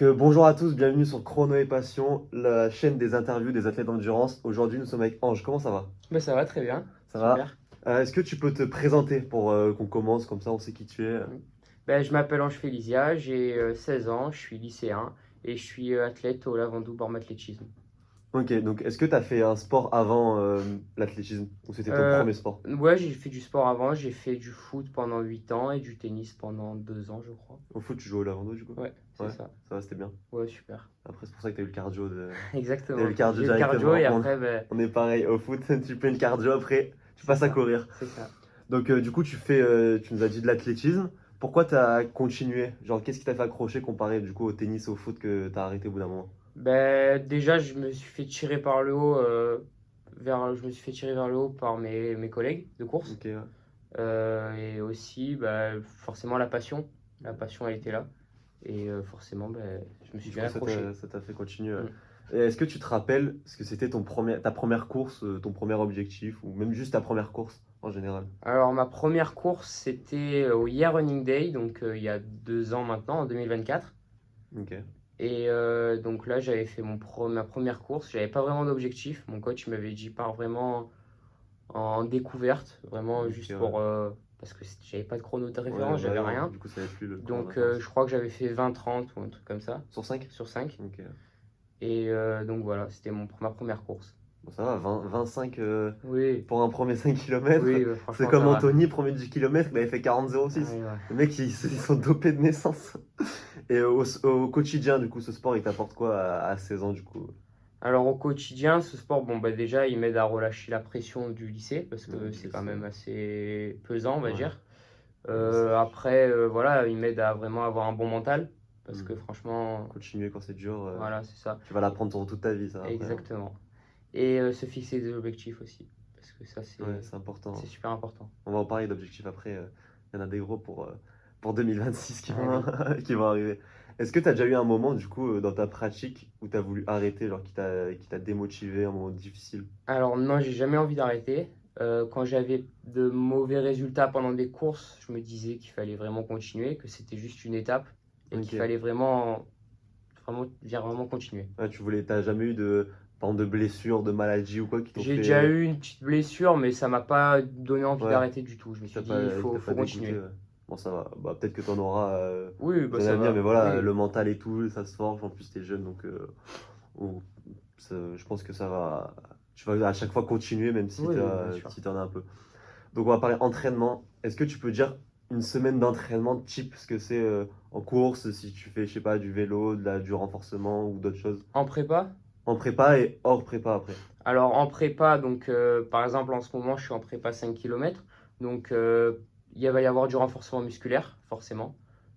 Bonjour à tous, bienvenue sur Chrono et Passion, la chaîne des interviews des athlètes d'endurance. Aujourd'hui, nous sommes avec Ange. Comment ça va? Bah ça va très bien, Ça va? super. Est-ce que tu peux te présenter pour qu'on commence, comme ça on sait qui tu es? Mm. Je m'appelle Ange Félisia, j'ai 16 ans, je suis lycéen et je suis athlète au Lavandou Born Athlétisme. Ok, donc est-ce que tu as fait un sport avant l'athlétisme ou c'était ton Euh, premier sport? ouais, j'ai fait du sport avant, j'ai fait du foot pendant 8 ans et du tennis pendant 2 ans, je crois. Au foot, tu jouais au lavando du coup? Ouais, c'est Ouais, ça. ça va, c'était bien. Ouais, super. Après, c'est pour ça que tu as eu le cardio. T'as eu Exactement. le cardio J'ai eu le cardio directement. et On, après, on est pareil, au foot, tu fais une cardio après, tu c'est passes à ça. courir. C'est ça. Donc du coup, tu nous as dit de l'athlétisme. Pourquoi tu as continué? Genre, qu'est-ce qui t'a fait accrocher comparé du coup au tennis, au foot que tu as arrêté au bout d'un moment? Déjà, je me suis fait tirer par le haut, je me suis fait tirer vers le haut par mes collègues de course. Ok, ouais. Et aussi, forcément, la passion. La passion, elle était là. Et forcément, je me suis Du bien coup, accroché. ça t'a fait continuer. Ouais. Mm. Et est-ce que tu te rappelles ce que c'était ta première course, ton premier objectif, ou même juste ta première course en général? Alors, ma première course, c'était au Yeah Running Day, donc il y a 2 ans maintenant, en 2024. Ok. Et donc là, j'avais fait ma première course. J'avais pas vraiment d'objectif. Mon coach m'avait dit, pars vraiment en découverte, vraiment Ok, juste ouais. parce que j'avais pas de chrono de Ouais, référence, bah j'avais non, rien. du coup, ça va être plus le chrono de Donc, référence. je crois que j'avais fait 20-30 ou un truc comme ça, Sur 5. sur 5. Ok. Et donc voilà, c'était ma première course. Bon, ça va, 25 Oui, pour un premier 5 km. oui, C'est franchement, comme ça va. Anthony, premier 10 km, il avait fait Ah 40,06. oui, ouais. Les mecs, ils sont dopés de naissance. Et au quotidien, du coup, ce sport, il t'apporte quoi à 16 ans, du coup? Alors au quotidien, ce sport, déjà, il m'aide à relâcher la pression du lycée parce Ouais, que du c'est quand lycée. même assez pesant, on va Ouais. dire. Ouais, c'est Après, voilà, il m'aide à vraiment avoir un bon mental parce que Mhm. franchement, Continuer quand c'est dur, voilà, c'est ça. tu vas l'apprendre pour toute ta vie, ça, après, hein. Exactement. Et se fixer des objectifs aussi parce que ça, Ouais, c'est c'est important, c'est hein. super important. On va en parler d'objectifs après. Il y en a des gros pour 2026 Ah oui. qui vont arriver. Est-ce que tu as déjà eu un moment, du coup, dans ta pratique où tu as voulu arrêter, genre qui t'a démotivé, un moment difficile? Alors non, j'ai jamais envie d'arrêter. Quand j'avais de mauvais résultats pendant des courses, je me disais qu'il fallait vraiment continuer, que c'était juste une étape et qu'il Ok. fallait vraiment continuer. Ouais, t'as jamais eu par exemple, de blessures, de maladies ou quoi qui t'ont J'ai fait, déjà eu une petite blessure, mais ça m'a pas donné envie ouais, d'arrêter du tout. Je me suis dit, qui t'a pas faut dégoûté, continuer. ouais. Bon, ça va. Bah, peut-être que t'en auras Oui, les années à ça venir, mais va. voilà, Oui, le mental et tout, ça se forge. En plus, t'es jeune, donc ou- je pense que ça va. Tu vas à chaque fois continuer, même si oui, bien sûr. si t'en as un peu. Donc, on va parler entraînement. Est-ce que tu peux dire une semaine d'entraînement type, ce que c'est en course, si tu fais, je sais pas, du vélo, du renforcement ou d'autres choses? En prépa? En prépa et hors prépa après. Alors en prépa, donc par exemple en ce moment je suis en prépa 5 km, donc va y avoir du renforcement musculaire forcément,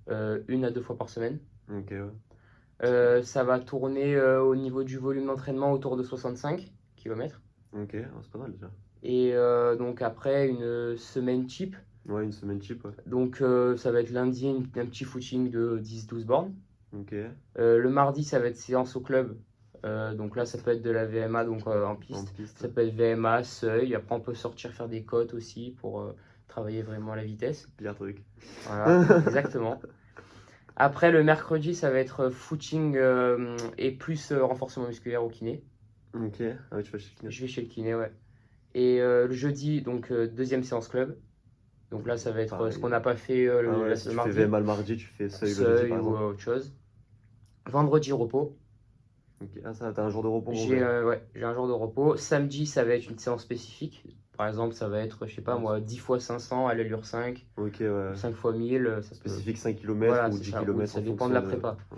1 à 2 fois par semaine. Ok, ouais. Ça va tourner au niveau du volume d'entraînement autour de 65 km. Ok, ouais, c'est pas mal déjà. Et donc après une semaine type, Ouais, une semaine type, ouais. donc ça va être lundi un petit footing de 10-12 bornes. Ok, Le mardi ça va être séance au club. Donc là, ça peut être de la VMA donc en en piste. piste. Ça peut être VMA, seuil. Après, on peut sortir faire des côtes aussi pour travailler vraiment la vitesse. Pire truc. Voilà, exactement. Après, le mercredi, ça va être footing et plus renforcement musculaire au kiné. Ok, ah ouais, tu vas chez le kiné. Je vais chez le kiné, ouais. Et le jeudi, donc deuxième séance club. Donc là, ça va être ce Pareil. qu'on n'a pas fait Ah ouais, si le tu fais mardi. VMA le mardi, tu fais seuil le jeudi Seuil par ou exemple. autre chose. Vendredi, repos. Ok, ah ça, t'as un jour de repos J'ai complet. ouais, j'ai un jour de repos. Samedi, ça va être une séance spécifique. Par exemple, ça va être, je sais pas Ouais, moi, 10 fois 500 à l'allure 5 ok, ou ouais. 5 fois 1000. Ça peut... Spécifique 5 km Voilà, ou c'est 10 ça. Oui, km ça en dépend de fonction la de. prépa. Ouais.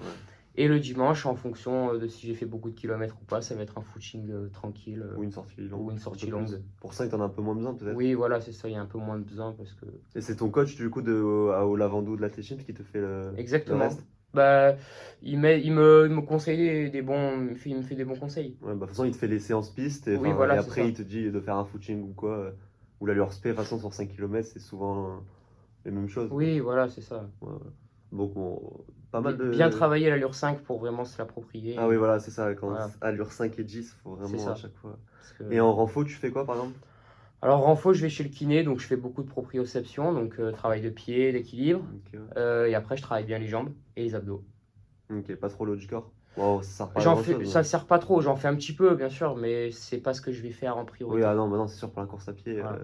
Et le dimanche, en fonction de si j'ai fait beaucoup de kilomètres ou pas, ça va être un footing tranquille Ou une sortie ou longue, une un peu sortie plus. longue. Pour ça, t'en as un peu moins besoin peut-être. Oui, voilà, c'est ça. Il y a un peu moins de besoin parce que. Et c'est ton coach du coup au Lavandou de l'athlétisme qui te fait le Exactement. reste? Bah, il me conseille des bons. Il me fait des bons conseils. Ouais, bah, de toute façon, il te fait les séances pistes Oui, et voilà, c'est après, ça. il te dit de faire un footing ou quoi. Ou l'allure spé, de toute façon, sur 5 km, c'est souvent les mêmes choses, quoi. Oui, voilà, c'est ça. Ouais, ouais. Donc, pas mal Bien de. travailler l'allure 5 pour vraiment se Ah oui, l'approprier. voilà, c'est ça. Quand Voilà, allure 5 et 10, il faut c'est vraiment à ça. chaque fois. Parce Et que... en renfo, tu fais quoi par exemple? Alors, renfo, je vais chez le kiné, donc je fais beaucoup de proprioception, donc travail de pied, d'équilibre. Ok, ouais. Et après, je travaille bien les jambes et les abdos. Ok, pas trop le haut du corps. Wow, ça sert pas à J'en grand fais, chose. ça sert pas trop, j'en fais un petit peu, bien sûr, mais c'est pas ce que je vais faire en Oui, priorité. ah non, maintenant c'est sûr pour la course à pied. Voilà.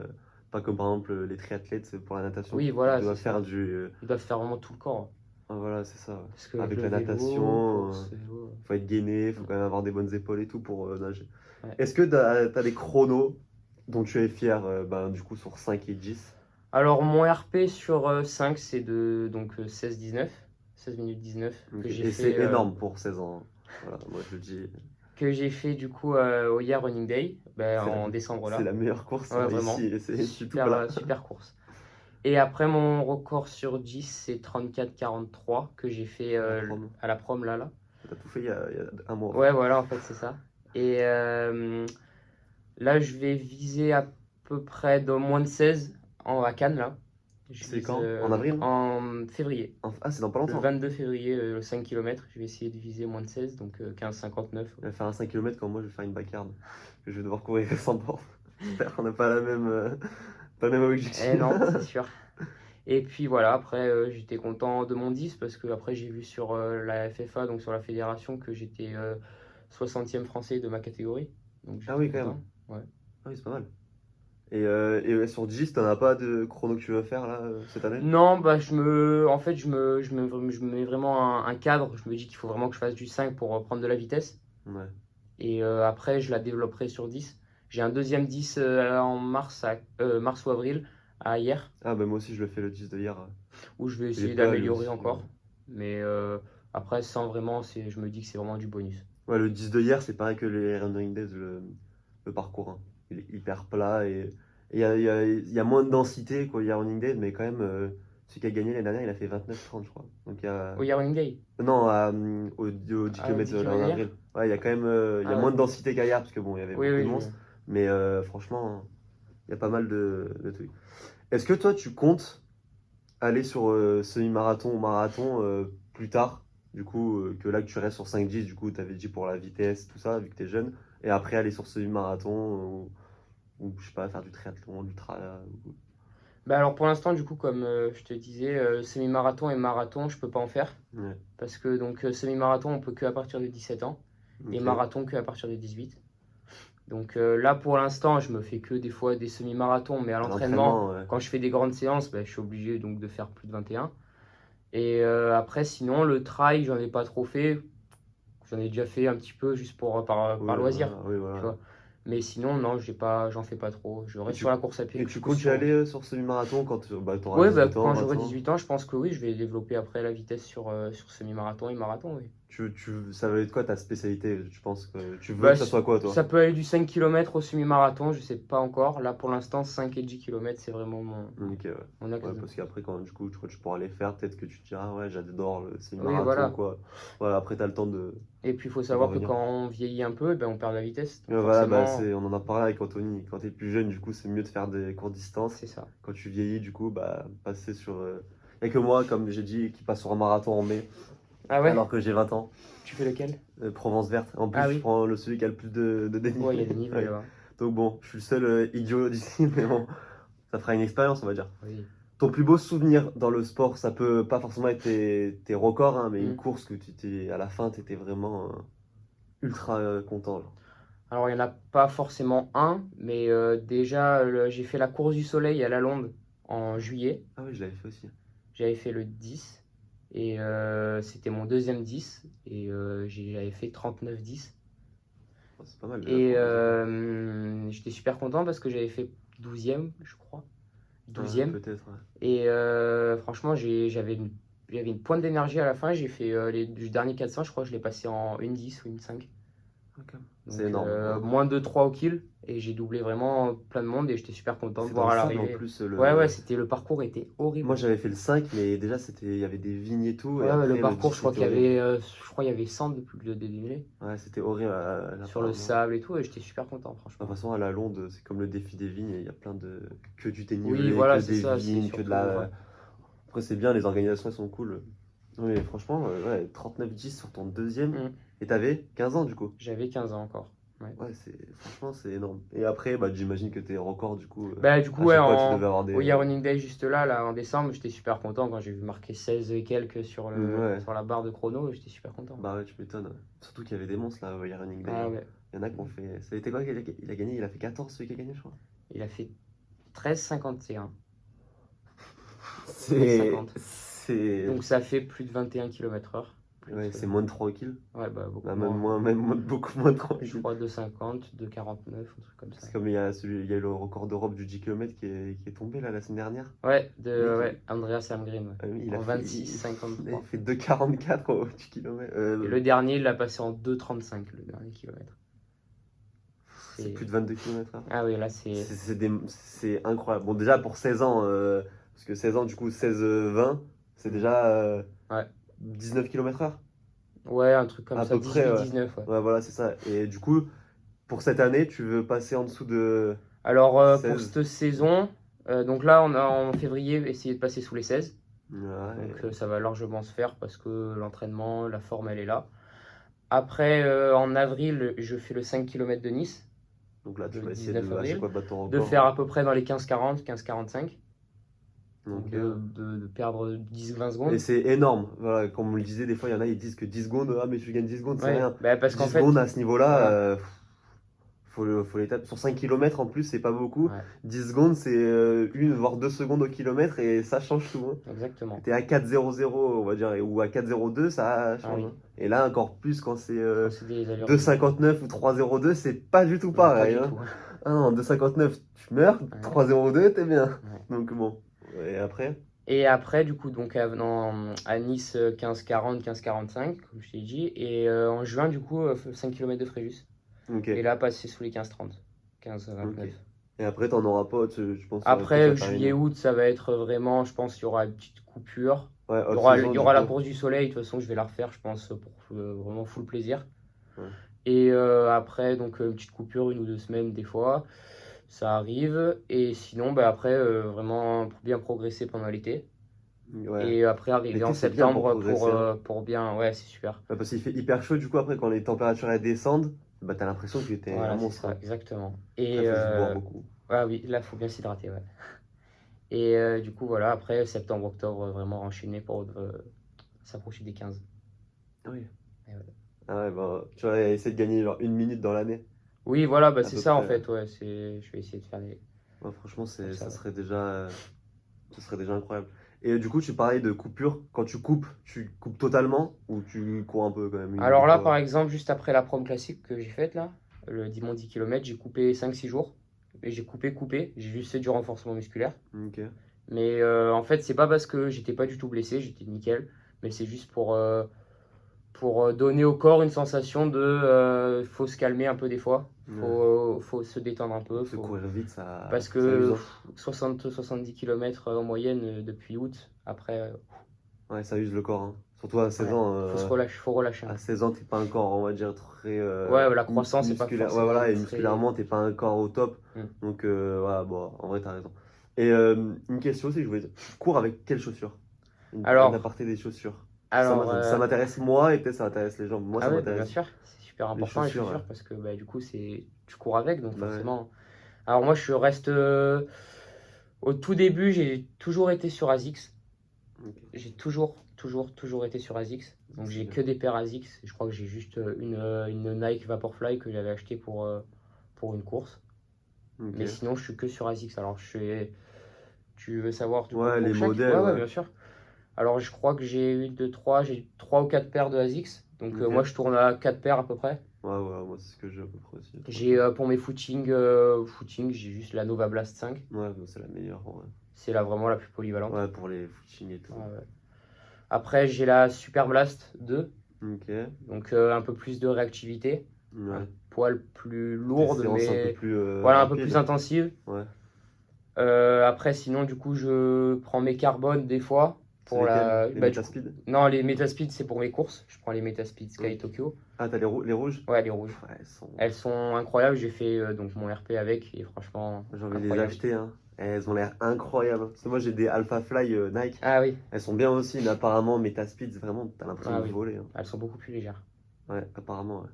Pas comme par exemple les triathlètes pour la natation Oui, qui voilà, c'est doivent ça. faire du. Ils doivent faire vraiment tout le corps, hein. Ah, voilà, c'est ça. Ouais. Parce qu'avec Avec le la vélo, natation, course, vélo. faut être gainé, faut Mm. quand même avoir des bonnes épaules et tout pour nager. Ouais. Est-ce que t'as des chronos dont tu es fier, ben, du coup, sur 5 et 10? Alors, mon RP sur 5, c'est de donc 16 minutes 19 Ok. que j'ai Et c'est fait, énorme pour 16 ans, hein. Voilà, moi je le dis, du coup au Year Running Day, ben, c'est la, en décembre c'est là. la meilleure course Ouais, ici, vraiment. et c'est tout Super, plat. super course. Et après, mon record sur 10, c'est 34,43 que j'ai fait À la prom. à la prom là. T'as tout fait il y a un mois. Ouais, voilà, en fait, c'est ça. Et là, je vais viser à peu près de moins de 16 à Cannes, là. Je C'est vise quand? En avril? en février. Ah, c'est dans pas Le longtemps. 22 février, le 5 km, je vais essayer de viser moins de 16, donc 15,59. Il va faire un 5 km quand moi je vais faire une backyard. Que je vais devoir courir sans borne. J'espère qu'on n'a pas pas le même Eh objectif. non, c'est sûr. Et puis voilà, après, j'étais content de mon 10 parce que après j'ai vu sur la FFA, donc sur la fédération, que j'étais 60e français de ma catégorie. Donc Ah j'étais oui, quand même. content. Ouais. Ah oui, c'est pas mal. Et ouais, sur 10, t'en as pas de chrono que tu veux faire là cette année? Non, bah en fait, je me mets vraiment un cadre. Je me dis qu'il faut vraiment que je fasse du 5 pour prendre de la vitesse. Ouais. Et après, je la développerai sur 10. J'ai un deuxième 10 en mars ou avril à hier, Ah bah moi aussi je le fais le 10 de hier. où je vais Il est essayer plat lui d'améliorer aussi. encore. Mais après, sans vraiment, je me dis que c'est vraiment du bonus. Ouais, le 10 de hier, c'est pareil que les Rendering Days, le parcours, hein. Il est hyper plat et il y a moins de densité qu'il y a Running Days, mais quand même, celui qui a gagné l'année dernière, il a fait 29-30, je crois. Donc il y a. Au Year Running Day, Non, au 10 à km 10 en km hier. avril. Ouais, il y a quand même il y a Ah moins ouais. de densité qu'hier, parce que bon, il y avait Oui, beaucoup de oui, monstres. Mais franchement, il y a pas mal de trucs. Est-ce que toi, tu comptes aller sur semi-marathon ou marathon plus tard, du coup, que là que tu restes sur 5-10, du coup, tu avais dit pour la vitesse, tout ça, vu que tu es jeune, et après aller sur semi-marathon ou je sais pas, faire du triathlon, l'ultra. Bah alors pour l'instant, du coup, comme je te disais, semi-marathon et marathon, je peux pas en faire. Ouais, Parce que donc semi-marathon, on peut que à partir de 17 ans. Et ok. marathon que à partir de 18. Donc là, pour l'instant, je me fais que des fois des semi-marathons. Mais à À l'entraînement, l'entraînement, ouais. quand je fais des grandes séances, bah, je suis obligé donc de faire plus de 21. Et après, sinon, le trail, j'en ai pas trop fait. J'en ai déjà fait un petit peu juste par Oui, loisir, voilà, oui, tu voilà. vois. Mais sinon, non, j'en fais pas trop. Je Et reste tu, sur la course à pied et que je tu pousse comptes y sur aller route. sur semi-marathon quand tu auras Ouais, bah, 18 ans, quand 20 j'aurai ans? 18 ans, je pense que oui, je vais développer après la vitesse sur semi-marathon et marathon, oui. Ça va être quoi ta spécialité? Tu penses que tu veux Bah, que ça soit quoi, toi? ça peut aller du 5 km au semi-marathon, je sais pas encore. Là, pour l'instant, 5 et 10 km, c'est vraiment Ok, ouais. mon axe Ouais, de parce course. qu'après, quand du coup, tu pourras les faire, peut-être que tu te diras, ouais, j'adore le Oui, semi-marathon, voilà. quoi. Voilà, après, t'as le temps Et puis, il faut de voir savoir que venir. quand on vieillit un peu, ben, on perd la vitesse. Donc, Voilà, bah, forcément, on en a parlé avec Anthony. Quand t'es plus jeune, du coup, c'est mieux de faire des courtes distances. c'est ça. Quand tu vieillis, du coup, bah, passer sur. Il n'y a que moi, comme j'ai dit, qui passe sur un marathon en mai, Ah ouais? alors que j'ai 20 ans. Tu fais lequel? Provence verte. En plus, Ah je oui. prends celui qui a le plus de Ouais, il y a dénivelé. des niveaux Ouais. là-bas. Donc bon, je suis le seul idiot d'ici, mais bon, ça fera une expérience, on va dire. Oui. Ton plus beau souvenir dans le sport, ça peut pas forcément être tes records, hein, mais une Mm. course que à la fin, tu étais vraiment ultra content, genre. Alors, il n'y en a pas forcément un, mais déjà, j'ai fait la course du soleil à La Londe en juillet. Ah oui, je l'avais fait aussi. J'avais fait le 10 et c'était mon deuxième 10 et j'avais fait 39-10. Oh, c'est pas mal déjà Et pour un deuxième. j'étais super content parce que j'avais fait 12e, je crois. Ouais, 12e. peut-être, ouais. Et franchement, j'avais une pointe d'énergie à la fin. J'ai fait les derniers 400, je crois que je l'ai passé en 1,10 ou 1,5. Ok. C'est Donc énorme, hein. moins de 3 au kill. Et j'ai doublé vraiment plein de monde et j'étais super content de C'est dans voir le à sable en l'arrivée. plus. Ouais, ouais, le parcours était Moi horrible. j'avais fait le 5, mais déjà il y avait des vignes et tout, et Ouais, ouais, le après le parcours, 10 c'était horrible. je crois qu'il y avait 100 de dénivelé Ouais, c'était horrible sur le apparemment. sable et tout. Et j'étais super content, De toute franchement. façon, à la Londe, c'est comme le défi des vignes, il y a plein de. Que du Oui, dénivelé, que voilà, c'est des ça. C'est vignes, que de surtout. Ouais. la. Après, c'est bien, les organisations elles sont cool. Oui, mais franchement, ouais, 39-10 sur ton deuxième. Mm. Et t'avais 15 ans du coup. J'avais 15 ans encore. Ouais. Ouais, franchement, c'est énorme. Et après, bah, j'imagine que tes records, du coup, Bah, du coup, à ouais, chaque fois, tu devais avoir au Year des. Running Day, juste là, en décembre, j'étais super content quand j'ai vu marquer 16 et quelques Ouais, sur la barre de chrono, j'étais super content. bah ouais, tu m'étonnes. Ouais. Surtout qu'il y avait des monstres là, au Year Running Day. Ah Hein. ouais. Il y en a qui ont fait. Ça a été quoi qu'il a gagné? Il a fait 14, celui qui a gagné, je crois. Il a fait 13,51. C'est. 13,50. C'est. Donc ça fait plus de 21 km/h. Ouais, c'est moins de 3 kills. Ouais, bah beaucoup Bah, moins. beaucoup moins de 3 Je kills. crois 2,50, 2,49, un truc comme ça. C'est comme il y a eu le record d'Europe du 10 km qui est tombé là la semaine dernière. Ouais, Mec, Andreas Almgren, ouais. il a En fait, 26,53. fait 2,44 au 10 km. Et le dernier, il l'a passé en 2,35, le dernier kilomètre. C'est plus de 22 km/h. Ah oui, là, c'est... C'est incroyable. Bon, déjà pour 16 ans, parce que 16 ans, du coup, 16-20, c'est déjà Ouais. 19 km/h. Ouais, un truc comme À ça, peu près, ouais. 18-19, ouais. Ouais, voilà, c'est ça. Et du coup, pour cette année, tu veux passer en dessous de Alors, pour 16. cette saison, donc là, on a en février essayé de passer sous les 16. Ouais, Donc, ça va largement se faire parce que l'entraînement, la forme, elle est là. Après, en avril, je fais le 5 km de Nice, donc là, tu le vas essayer 19 de à chaque avril, fois battre ton de record. faire à peu près dans les 15-40, 15-45. Donc, Donc, de perdre 10-20 et secondes. c'est énorme. Voilà, comme on le disait, des fois, il y en a, ils disent que 10 secondes, ah, mais tu gagnes 10 secondes, c'est Ouais, rien. bah, parce 10 qu'en fait, secondes à ce niveau-là, voilà. faut les taper. Sur 5 km en plus, c'est pas beaucoup. Ouais, 10 secondes, c'est 1 voire 2 secondes au kilomètre et ça change tout. Hein. exactement. T'es à 4,00, on va dire, ou à 4,02, ça Ah change. oui, Hein. Et là, encore plus quand c'est quand c'est des allures. 2,59 ou 3,02, c'est pas du tout Non, pas pareil. du Hein. tout. Ah non, 2,59, tu meurs. Ouais. 3,02, t'es bien. Ouais. Donc bon. Et après? Et après, du coup, donc à Nice, 15-40, 15-45, comme je t'ai dit. Et en juin, du coup, 5 km de Fréjus. Ok. Et là, passer sous les 15-30, 15-29. Ok. Et après, t'en auras pas, je pense, peut-être Après, la Paris. juillet-août, ça va être vraiment, je pense, il y aura une petite coupure. Ouais, Il y aura, off-saison, il y du aura la coup. course du soleil, de toute façon, je vais la refaire, je pense, pour vraiment full plaisir. Ouais. Et après, donc, une petite coupure, 1 ou 2 semaines, des fois, ça arrive. Et sinon, bah, après, vraiment, pour bien progresser pendant l'été. Ouais. Et après, arriver L'été, en c'est bien pour septembre progresser. Hein. pour bien. Ouais, c'est super. Ouais, parce qu'il fait hyper chaud, du coup, après, quand les températures elles descendent, bah, t'as l'impression que t'es un Voilà, c'est monstre. ça, Hein. exactement. Après, Et faut juste boire beaucoup. ah oui, là, il faut bien s'hydrater, ouais. Et du coup, voilà, après, septembre, octobre, vraiment enchaîner pour s'approcher des 15. Oui. Et voilà. Ah ouais, bah, tu vas essayer de gagner genre 1 minute dans l'année, Oui, voilà, bah, à c'est peu ça, en près. fait, ouais. Je vais essayer de faire des. Ouais, franchement, Comme ça ça, ouais. serait déjà, ce serait déjà incroyable. Et du coup, tu parlais de coupure. Quand tu coupes totalement ou tu cours un peu quand même une ou deux Alors là, par fois? exemple, juste après la prom classique que j'ai faite, là, mon 10 km, j'ai coupé 5-6 jours. Et j'ai coupé. J'ai juste fait du renforcement musculaire. Ok. Mais en fait, c'est pas parce que j'étais pas du tout blessé, j'étais nickel. Mais c'est juste pour donner au corps une sensation de faut se calmer un peu des fois. Ouais. Faut se détendre un peu. Parce que courir vite, ça, Parce c'est que usant. 60-70 km en moyenne depuis août. Après, Ouais, ça use le corps. Hein. Surtout à 16 ouais, ans. faut relâcher un À peu. 16 ans, t'es pas un corps, on va dire, très Ouais, la croissance n'est pas musculaire. Ouais, forcément voilà, et très. musculairement, t'es pas un corps au top. Hmm. Donc, voilà, bon, en vrai, t'as raison. Et une question aussi, je voulais dire, tu cours avec quelles chaussures? Un Alors, aparté des chaussures. alors Ça m'intéresse moi et peut-être ça intéresse les gens. Moi, ah ça ouais, bah, bien m'intéresse. sûr, c'est super Les important les chaussures, chaussures parce que bah, du coup, tu cours avec, donc bah ouais. forcément. Alors moi, je reste. Au tout début, j'ai toujours été sur ASICS. Ok. J'ai toujours été sur ASICS. Donc C'est j'ai bien. que des paires ASICS. Je crois que j'ai juste une Nike Vaporfly que j'avais achetée pour une course. Ok. Mais sinon, je suis que sur ASICS. Alors, tu veux savoir du coup Ouais, pour les chaque? modèles, Ouais, ouais. bien sûr. Alors, je crois que j'ai 3 ou 4 paires de ASICS. Donc, Ok. moi, je tourne à 4 paires à peu près. Ouais, ouais, moi, c'est ce que j'ai à peu près aussi. J'ai Franchement. pour mes footing, j'ai juste la Nova Blast 5. Ouais, bah, c'est la meilleure, en vrai. C'est vraiment la plus polyvalente. Ouais, pour les footings et tout. Ouais, ouais. Après, j'ai la Super Blast 2. Ok. Donc, un peu plus de réactivité. Un Ouais. poil plus Des lourde, séances un peu mais plus voilà, un peu plus rapides. intensive. Ouais. Après, sinon, du coup, je prends mes carbones des fois. C'est lesquels? Les Bah, du coup, Metaspeed? non, les Metaspeed, c'est pour mes courses. Je prends les Metaspeed Sky Ok. Tokyo. Ah, t'as les rouges? Ouais, les rouges. Ouais, Elles sont incroyables. J'ai fait donc mon RP avec et franchement, j'ai envie de les incroyable. acheter, hein. Elles ont l'air incroyables. Parce que moi, j'ai des Alpha Fly Nike. Ah oui, Elles sont bien aussi, mais apparemment, Metaspeed, vraiment, t'as l'impression ah de oui. voler. Hein. Elles sont beaucoup plus légères. Ouais, apparemment, ouais.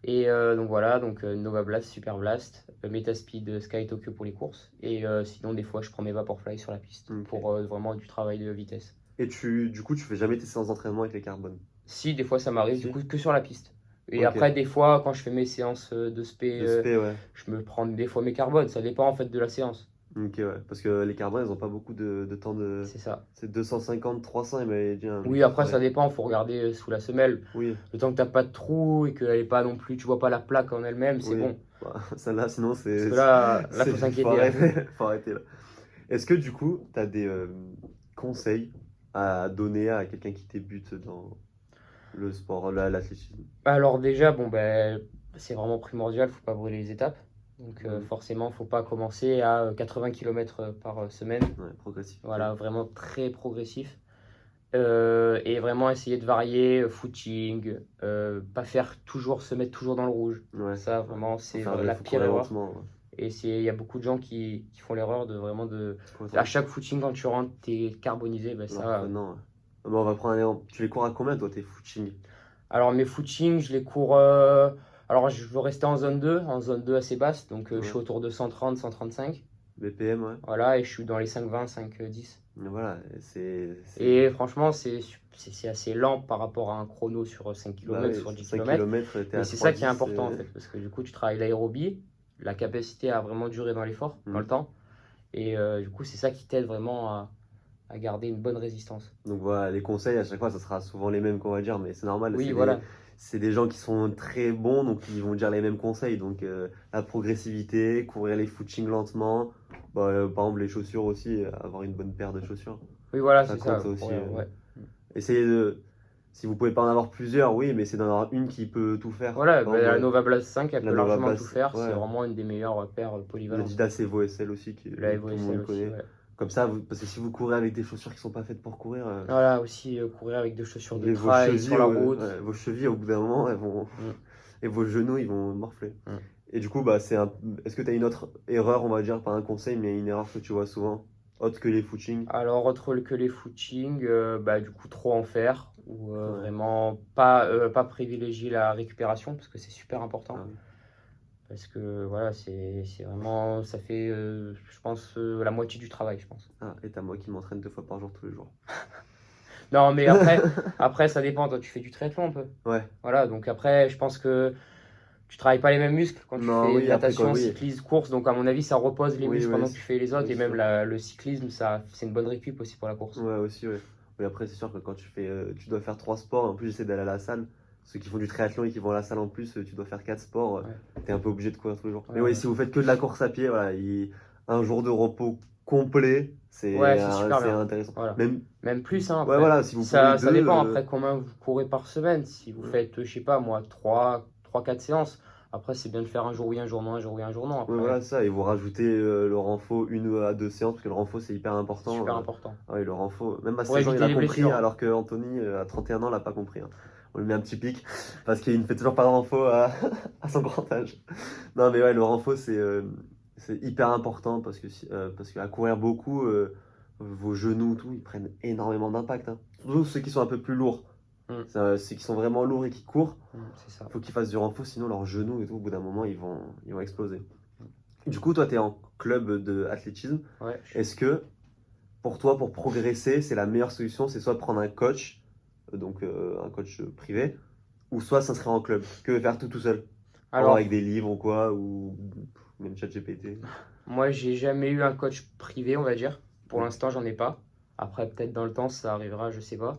Et donc voilà, donc Nova Blast, Super Blast, Metaspeed, Sky Tokyo pour les courses. Et sinon, des fois, je prends mes Vaporfly sur la piste Ok. pour vraiment du travail de vitesse. Et du coup, tu fais jamais tes séances d'entraînement avec les carbones? Si, des fois, ça m'arrive, du Si? coup, que sur la piste. Et Ok. après, des fois, quand je fais mes séances de spé, De spé, ouais. je me prends des fois mes carbones. Ça dépend en fait de la séance. Ok, ouais. Parce que les carbones, elles ont pas beaucoup de temps de. C'est ça. C'est 250, 300, il m'avait dit un Oui, lutteur après, ça pareil. dépend. Il faut regarder sous la semelle. Oui, Le temps que t'as pas de trou et qu'elle est pas non plus, tu vois pas la plaque en elle-même, c'est oui. bon. Bah, celle-là, sinon, Parce que là, faut faut s'inquiéter, là. arrêter. Faut arrêter là. Est-ce que du coup, tu as des conseils à donner à quelqu'un qui débute dans le sport, l'athlétisme? Alors déjà, bon ben, c'est vraiment primordial, faut pas brûler les étapes. Donc Mhm. forcément, faut pas commencer à 80 km par semaine. Ouais, progressif. Voilà, vraiment très progressif. Et vraiment essayer de varier footing, pas faire toujours se mettre toujours dans le rouge. Ouais, Ça ouais. vraiment c'est la Faut pire courir erreur. lentement. Ouais. Et il y a beaucoup de gens qui font l'erreur de vraiment Courir à lentement. chaque footing quand tu rentres, t'es carbonisé, ben Alors que ça. non. Ouais. Ah, bah, on va prendre un exemple. Tu les cours à combien, toi, tes footings? Alors mes footings, je les cours. Alors je veux rester en zone 2 assez basse, donc je suis Ouais. autour de 130, 135. BPM, ouais. Voilà, et je suis dans les 5,20, 5,10. Mais voilà, Et franchement, c'est assez lent par rapport à un chrono sur 5 Bah km, oui, sur sur 10 5 km. km, t'es Mais à c'est ça qui est 3,10. important en fait, parce que du coup, tu travailles l'aérobie, la capacité à vraiment durer dans l'effort, dans le Mhm. temps. Et du coup, c'est ça qui t'aide vraiment à garder une bonne résistance. Donc voilà, les conseils à chaque fois, ça sera souvent les mêmes qu'on va dire, mais c'est normal, Oui, voilà. c'est des gens qui sont très bons, donc ils vont dire les mêmes conseils. Donc la progressivité, courir les footings lentement, bah, par exemple les chaussures aussi, avoir une bonne paire de chaussures. Oui, voilà, Ça c'est ça. compte aussi. Ouais. Essayez de, si vous pouvez pas en avoir plusieurs, oui, mais c'est d'en avoir une qui peut tout faire. Voilà, Par ben, la exemple, Nova Blast 5, elle la peut Nova largement tout Blast, faire. C'est ouais, vraiment une des meilleures paires polyvalentes. l'Adidas Evo SL aussi, La tout Evo le monde SL aussi, connaît. ouais. Comme ça, parce que si vous courez avec des chaussures qui sont pas faites pour courir, Voilà, aussi courir avec des chaussures de vos trail sur chevilles, la route. ouais, vos chevilles, au bout d'un moment, elles vont. Mm, Et vos genoux, ils vont morfler. mm. Et du coup, bah, est-ce que tu as une autre erreur, on va dire, pas un conseil, mais une erreur que tu vois souvent, autre que les footings? Alors, autre que les footings, bah, du coup, trop en faire. Ou Ouais. vraiment pas privilégier la récupération, parce que c'est super important. Ah oui. Parce que voilà, c'est vraiment, ça fait, je pense, la moitié du travail, je pense. Ah, et t'as moi qui m'entraîne 2 fois par jour tous les jours. Non, mais après, ça dépend. Toi, tu fais du triathlon un peu. Ouais. Voilà, donc après, je pense que tu travailles pas les mêmes muscles quand tu Non, fais oui, après, natation, oui. cyclisme, course. Donc, à mon avis, ça repose les Oui, muscles oui, pendant que tu fais les autres. oui, Et c'est même sûr. le cyclisme, c'est une bonne récup aussi pour la course. Ouais, aussi, ouais. Oui, après, c'est sûr que quand tu dois faire 3 sports, en plus, j'essaie d'aller à la salle. Ceux qui font du triathlon et qui vont à la salle en plus, tu dois faire 4 sports. Ouais. T'es un peu obligé de courir tous les jours. Ouais, Mais oui, ouais. si vous faites que de la course à pied, voilà, un jour de repos complet, Ouais, c'est super c'est bien. intéressant. Voilà. Même, Même plus, hein, ouais, après. voilà, si vous courez Ça deux, dépend après combien vous courez par semaine. Si vous faites, je sais pas moi, 4 séances. Après, c'est bien de faire un jour oui, un jour non, un jour oui, un jour non. ouais, Après, voilà ça. Et vous rajoutez le renfort 1 à 2 séances, parce que le renfort c'est hyper c'est important. super important. Ah oui, le renfort, même à Pour 16 ans, il éviter a les compris, blessures, hein. alors que Anthony, à 31 ans, l'a pas compris. Hein. On lui met un petit pic, parce qu'il ne fait toujours pas de renfort à son grand âge. Non, mais ouais, le renfort c'est hyper important, parce qu'à courir beaucoup, vos genoux, tout, ils prennent énormément d'impact. Hein. Surtout ceux qui sont un peu plus lourds. Mm. Ceux qui sont vraiment lourds et qui courent, C'est ça. faut qu'ils fassent du renfort, sinon leurs genoux et tout, au bout d'un moment, ils vont exploser. Du coup, toi, tu es en club de athlétisme. Ouais, Est-ce que pour toi, pour progresser, c'est la meilleure solution, c'est soit de prendre un coach, donc un coach privé, ou soit s'inscrire en club, que faire tout seul, avec Alors, des livres ou quoi, ou même ChatGPT. moi, j'ai jamais eu un coach privé, on va dire. Pour Ok. l'instant, j'en ai pas. Après, peut-être dans le temps, ça arrivera, je sais pas.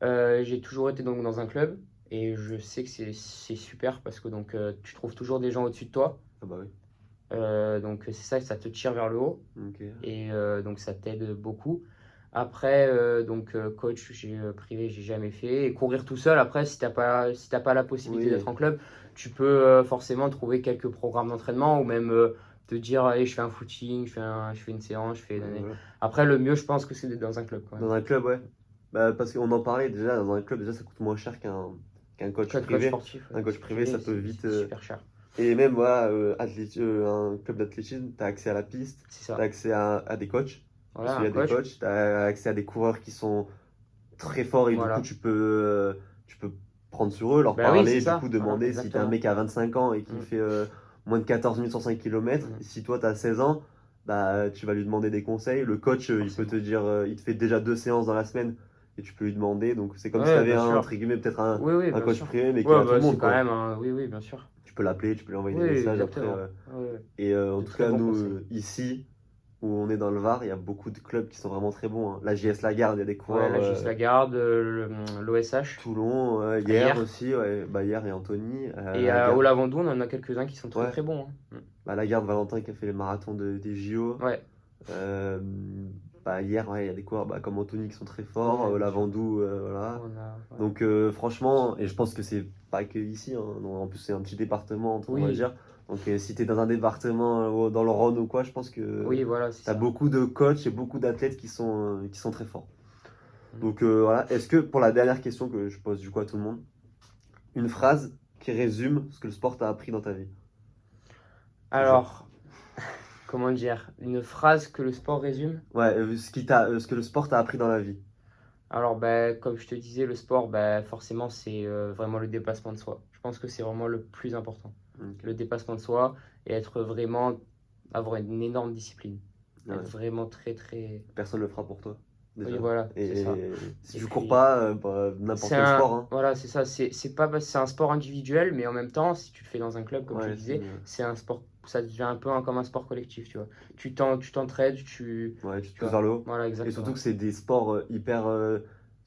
J'ai toujours été donc dans un club et je sais que c'est super parce que donc tu trouves toujours des gens au-dessus de toi. Ah bah oui. Donc c'est ça que ça te tire vers le haut Ok. et donc ça t'aide beaucoup. Après, coach privé, j'ai jamais fait. Et courir tout seul, après, si t'as pas la possibilité Oui. d'être en club, tu peux forcément trouver quelques programmes d'entraînement ou même te dire, allez, je fais un footing, je fais une séance, je fais. Voilà. Après, le mieux, je pense que c'est d'être dans un club quand même. Dans un club, ouais. Bah, parce qu'on en parlait déjà, dans un club, déjà, ça coûte moins cher qu'un coach Coach privé. sportif, Un coach privé, ça peut c'est vite. super cher. Et même, voilà, un club d'athlétisme, tu as accès à la piste, C'est tu as ça. accès à des coachs. Parce Voilà, qu'il y un a des coach. coachs, tu as accès à des coureurs qui sont très forts et du coup, Voilà. tu peux prendre sur eux, leur Bah oui, parler, c'est du ça. coup Voilà, demander si t'es un exactement. mec à 25 ans et qui Mm. fait moins de 14 minutes sur 5 km, Mm. si toi t'as 16 ans, bah tu vas lui demander des conseils. Le coach, il peut te Forcément. dire, il te fait déjà 2 séances dans la semaine et tu peux lui demander. Donc c'est comme si Ouais, t'avais bien sûr. entre guillemets peut-être Oui, oui, un bien coach sûr. privé mais qui est Ouais, à tout le bah c'est monde quand quoi. même un... Oui, oui, bien sûr. Tu peux l'appeler, tu peux lui envoyer des Oui, messages après. exactement. Ouais, ouais. Et en De tout très cas, bons nous, conseils. ici, où on est dans le Var, il y a beaucoup de clubs qui sont vraiment très bons, hein. La JS Lagarde, il y a des Ouais, coureurs là, Gis Lagarde, l'OSH, Toulon, à hier hier. aussi, ouais. Bah, hier et Anthony, Et au Lagarde. Lavandou, on en a quelques-uns qui sont très Ouais, très bons, hein. bah, Lagarde Valentin qui a fait les marathons des JO. Ouais, Euh, Bah, hier, ouais, il y a des coureurs bah, comme Anthony qui sont très forts, ouais, bien sûr. Lavandou, voilà. On a, ouais. Donc franchement, et je pense que c'est pas que ici, hein, non, en plus c'est un petit département, on va Oui, dire. Donc si t'es dans un département dans le Rhône ou quoi, je pense que oui, voilà, c'est t'as ça. beaucoup de coachs et beaucoup d'athlètes qui sont très forts. Mm. Donc voilà, est-ce que pour la dernière question que je pose du coup à tout le monde, une phrase qui résume ce que le sport t'a appris dans ta vie? Genre, Alors, comment dire, une phrase que le sport résume? ouais, ce que le sport t'a appris dans la vie. Alors, ben, comme je te disais, le sport, ben, forcément, c'est vraiment le dépassement de soi. Je pense que c'est vraiment le plus important. Ok. Le dépassement de soi et être vraiment, avoir une énorme discipline. Être Ouais. vraiment très, très. Personne le fera pour toi, Oui, déjà. voilà, c'est ça. Et si Et tu cours puis, pas, bah, n'importe c'est quel un. sport, hein. Voilà, c'est ça. C'est pas, c'est un sport individuel, mais en même temps, si tu le fais dans un club, comme tu le Ouais, disais, c'est un sport. Ça devient un peu comme un sport collectif, tu vois. Tu t'entraides, ouais, tu te tu pousses vois. vers le haut. Voilà, Et surtout exactement. que c'est des sports hyper.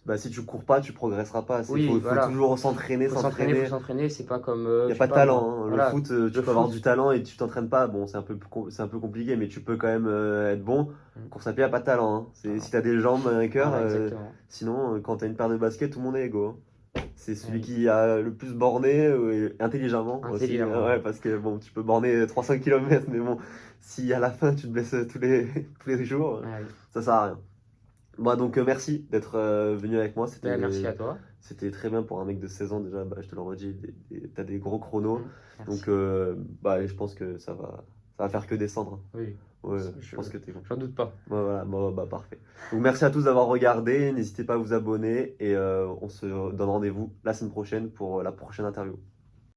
Bah, si tu cours pas, tu progresseras pas. Oui, Faut voilà. toujours s'entraîner, Faut s'entraîner. s'entraîner. C'est pas comme, Il n'y a je sais pas de pas moi. talent, hein. Le Voilà, foot, tu le peux avoir du foot. talent et tu t'entraînes pas. Bon, c'est un peu compliqué, mais tu peux quand même être bon. Mm. Course à pied, il n'y a pas de talent, hein. Si Voilà, tu as des jambes, un cœur, voilà, exactement. sinon, quand tu as une paire de baskets, tout le monde est égaux, hein. C'est celui Oui, qui a le plus borné intelligemment aussi. intelligemment, Ouais, ouais. parce que bon, tu peux borner 300 km, mais bon, si à la fin tu te blesses tous les jours, Ah oui. ça sert à rien. Bah, donc, merci d'être venu avec moi. Ben, merci à toi. C'était très bien pour un mec de 16 ans déjà. Bah, je te le redis, t'as des gros chronos. Mm. Donc, Merci. bah, je pense que ça va faire que descendre, hein. Oui, Ouais, je je, pense que t'es con. j'en doute pas. Ouais, voilà, bon, bah, parfait. Donc, merci à tous d'avoir regardé. N'hésitez pas à vous abonner et on se donne rendez-vous la semaine prochaine pour la prochaine interview.